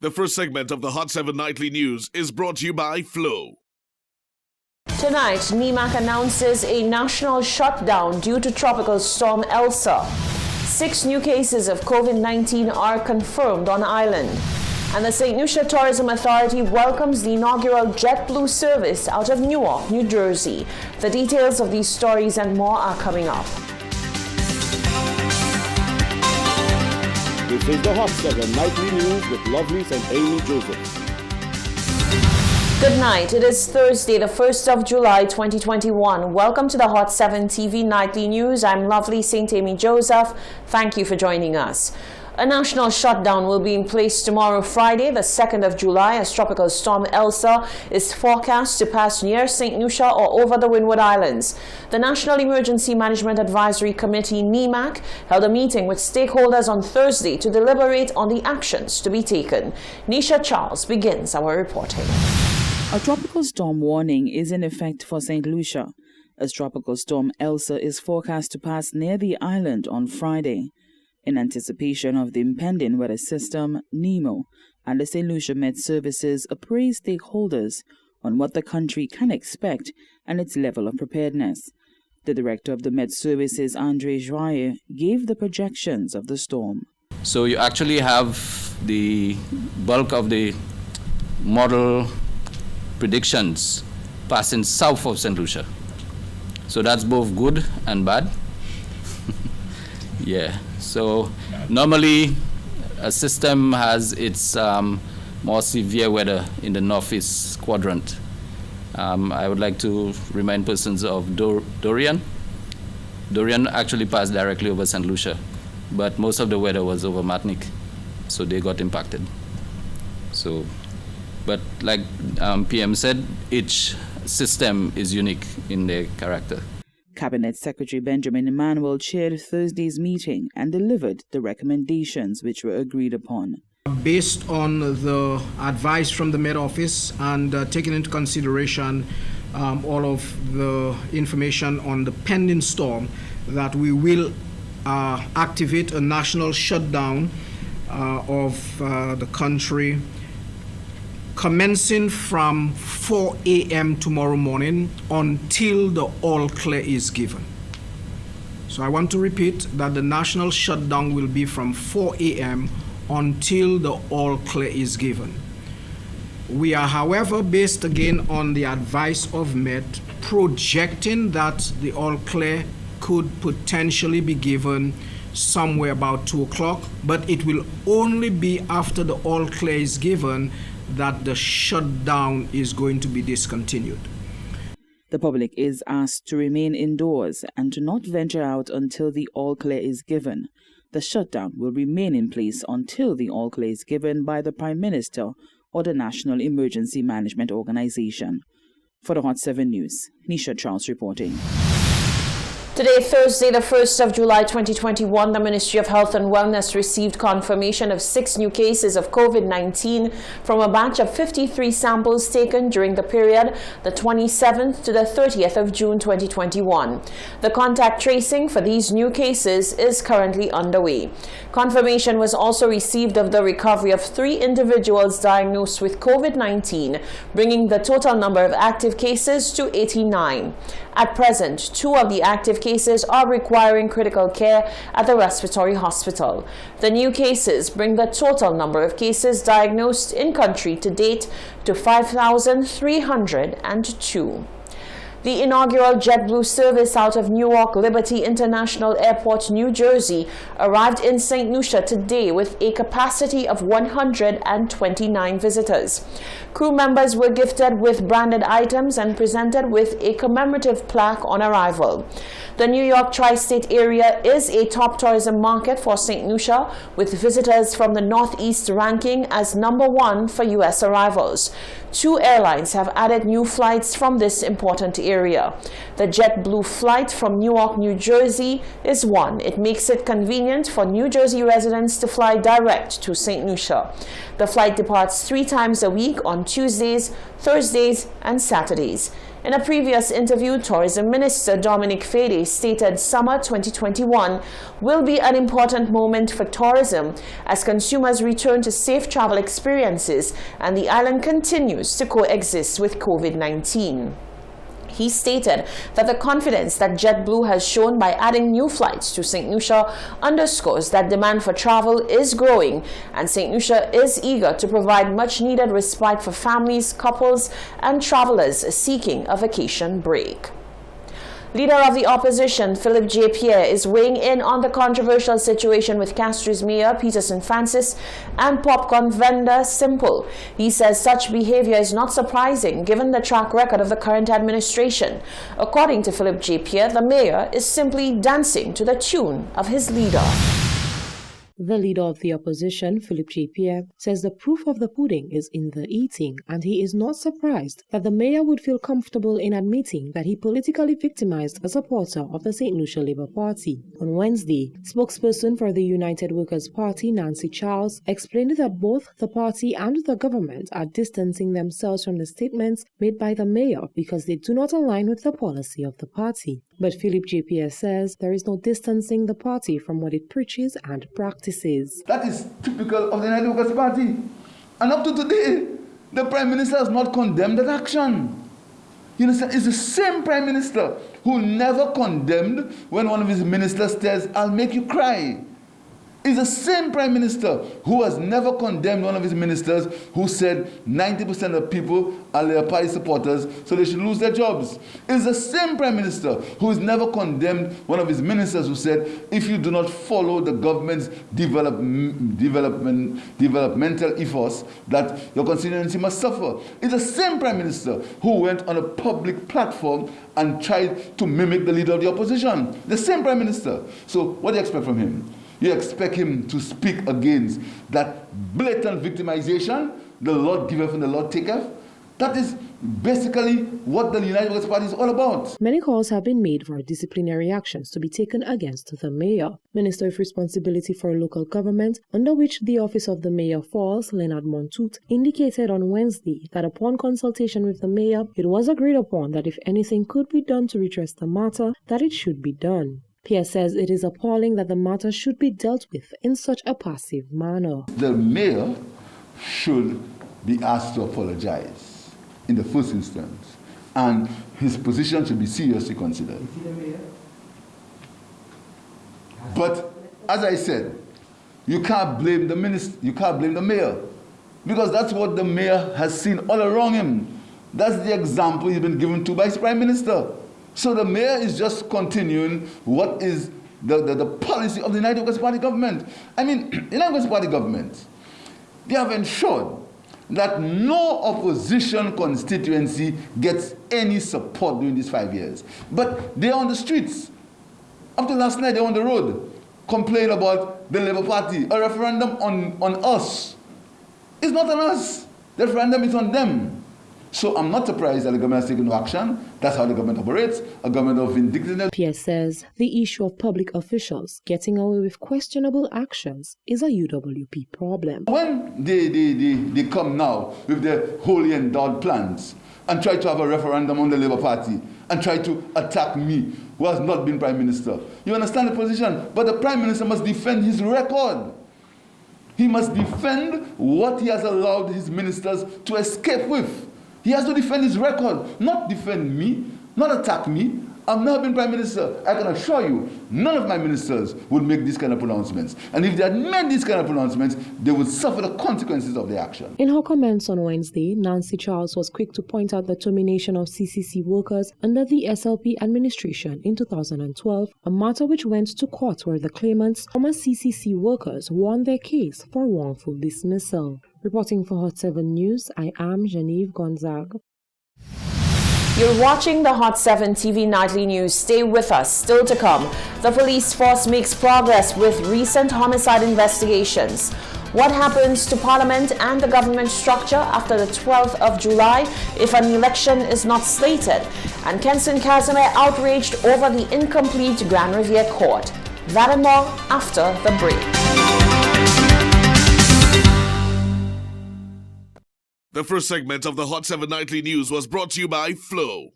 The first segment of the Hot 7 Nightly News is brought to you by Flow. Tonight, NEMAC announces a national shutdown due to Tropical Storm Elsa. 6 new cases of COVID-19 are confirmed on island. And the St. Lucia Tourism Authority welcomes the inaugural JetBlue service out of Newark, New Jersey. The details of these stories and more are coming up. This is the Hot 7 Nightly News with Lovely St. Amy Joseph. Good night. It is Thursday, the 1st of July, 2021. Welcome to the Hot 7 TV Nightly News. I'm Lovely St. Amy Joseph. Thank you for joining us. A national shutdown will be in place tomorrow, Friday, the 2nd of July, as Tropical Storm Elsa is forecast to pass near St. Lucia or over the Windward Islands. The National Emergency Management Advisory Committee, NEMAC, held a meeting with stakeholders on Thursday to deliberate on the actions to be taken. Nisha Charles begins our reporting. A tropical storm warning is in effect for St. Lucia, as Tropical Storm Elsa is forecast to pass near the island on Friday. In anticipation of the impending weather system, NEMO and the St. Lucia Met Services appraised stakeholders on what the country can expect and its level of preparedness. The director of the Met Services, Andre Joyer, gave the projections of the storm. So you actually have the bulk of the model predictions passing south of St. Lucia. So that's both good and bad. Yeah. So normally a system has its more severe weather in the northeast quadrant. I would like to remind persons of Dorian. Dorian actually passed directly over St. Lucia, but most of the weather was over Martinique, so they got impacted. So, but like PM said, each system is unique in their character. Cabinet Secretary Benjamin Emmanuel chaired Thursday's meeting and delivered the recommendations which were agreed upon. Based on the advice from the Met Office and taking into consideration all of the information on the pending storm, that we will activate a national shutdown of the country commencing from 4 a.m. tomorrow morning until the all clear is given. So I want to repeat that the national shutdown will be from 4 a.m. until the all clear is given. We are, however, based again on the advice of Met, projecting that the all clear could potentially be given somewhere about 2 o'clock, but it will only be after the all clear is given that the shutdown is going to be discontinued. The public is asked to remain indoors and to not venture out until the all clear is given. The shutdown will remain in place until the all clear is given by the Prime Minister or the National Emergency Management Organization. For the Hot 7 News, Nisha Charles reporting. Today, Thursday, the 1st of July 2021, the Ministry of Health and Wellness received confirmation of 6 new cases of COVID-19 from a batch of 53 samples taken during the period the 27th to the 30th of June 2021. The contact tracing for these new cases is currently underway. Confirmation was also received of the recovery of 3 individuals diagnosed with COVID-19, bringing the total number of active cases to 89. At present, 2 of the active cases are requiring critical care at the respiratory hospital. The new cases bring the total number of cases diagnosed in country to date to 5,302. The inaugural JetBlue service out of Newark Liberty International Airport, New Jersey, arrived in St. Lucia today with a capacity of 129 visitors. Crew members were gifted with branded items and presented with a commemorative plaque on arrival. The New York tri-state area is a top tourism market for St. Lucia, with visitors from the Northeast ranking as number 1 for U.S. arrivals. 2 airlines have added new flights from this important area. The JetBlue flight from Newark, New Jersey is one. It makes it convenient for New Jersey residents to fly direct to St. Lucia. The flight departs 3 times a week on Tuesdays, Thursdays, and Saturdays. In a previous interview, Tourism Minister Dominic Fede stated summer 2021 will be an important moment for tourism as consumers return to safe travel experiences and the island continues to coexist with COVID-19. He stated that the confidence that JetBlue has shown by adding new flights to St. Lucia underscores that demand for travel is growing and St. Lucia is eager to provide much-needed respite for families, couples, and travelers seeking a vacation break. Leader of the opposition, Philip J. Pierre, is weighing in on the controversial situation with Castries Mayor Peterson Francis and popcorn vendor Simple. He says such behavior is not surprising given the track record of the current administration. According to Philip J. Pierre, the mayor is simply dancing to the tune of his leader. The leader of the opposition, Philip J. Pierre, says the proof of the pudding is in the eating, and he is not surprised that the mayor would feel comfortable in admitting that he politically victimized a supporter of the St. Lucia Labour Party. On Wednesday, spokesperson for the United Workers' Party, Nancy Charles, explained that both the party and the government are distancing themselves from the statements made by the mayor because they do not align with the policy of the party. But Philip J. Pierre says there is no distancing the party from what it preaches and practices. That is typical of the United Workers' Party. And up to today, the Prime Minister has not condemned that action. You understand? It's the same Prime Minister who never condemned when one of his ministers says, "I'll make you cry." It's the same Prime Minister who has never condemned one of his ministers who said 90% of people are Labour Party supporters, so they should lose their jobs. It's the same Prime Minister who has never condemned one of his ministers who said, if you do not follow the government's developmental ethos, that your constituency must suffer. It's the same Prime Minister who went on a public platform and tried to mimic the leader of the opposition. The same Prime Minister. So what do you expect from him? You expect him to speak against that blatant victimization, the Lord giveth and the Lord taketh? That is basically what the United Workers' Party is all about. Many calls have been made for disciplinary actions to be taken against the mayor. Minister of Responsibility for Local Government, under which the office of the mayor falls, Leonard Montoute, indicated on Wednesday that upon consultation with the mayor, it was agreed upon that if anything could be done to redress the matter, that it should be done. Pierre says it is appalling that the matter should be dealt with in such a passive manner. The mayor should be asked to apologize in the first instance, and his position should be seriously considered. Is he the mayor? But as I said, you can't blame the minister, you can't blame the mayor, because that's what the mayor has seen all around him. That's the example he's been given to by his prime minister. So the mayor is just continuing what is the policy of the United Workers' Party government. I mean, the United Workers' Party government, they have ensured that no opposition constituency gets any support during these 5 years. But they're on the streets. Up to last night, they were on the road, complaining about the Labour Party, a referendum on us. It's not on us. The referendum is on them. So I'm not surprised that the government has taken no action. That's how the government operates, a government of vindictiveness. Pierre says the issue of public officials getting away with questionable actions is a UWP problem. When they come now with their wholly endowed plans and try to have a referendum on the Labour Party and try to attack me, who has not been Prime Minister, you understand the position? But the Prime Minister must defend his record. He must defend what he has allowed his ministers to escape with. He has to defend his record, not defend me, not attack me. I've never been Prime Minister. I can assure you, none of my ministers would make these kind of pronouncements. And if they had made these kind of pronouncements, they would suffer the consequences of their action. In her comments on Wednesday, Nancy Charles was quick to point out the termination of CCC workers under the SLP administration in 2012, a matter which went to court where the claimants, former CCC workers, won their case for wrongful dismissal. Reporting for Hot 7 News, I am Genevieve Gonzaga. You're watching the Hot 7 TV Nightly News. Stay with us. Still to come, the police force makes progress with recent homicide investigations. What happens to Parliament and the government structure after the 12th of July if an election is not slated? And Kenson Casimir outraged over the incomplete Grand Riviere Court. That and more after the break. The first segment of the Hot 7 Nightly News was brought to you by Flow.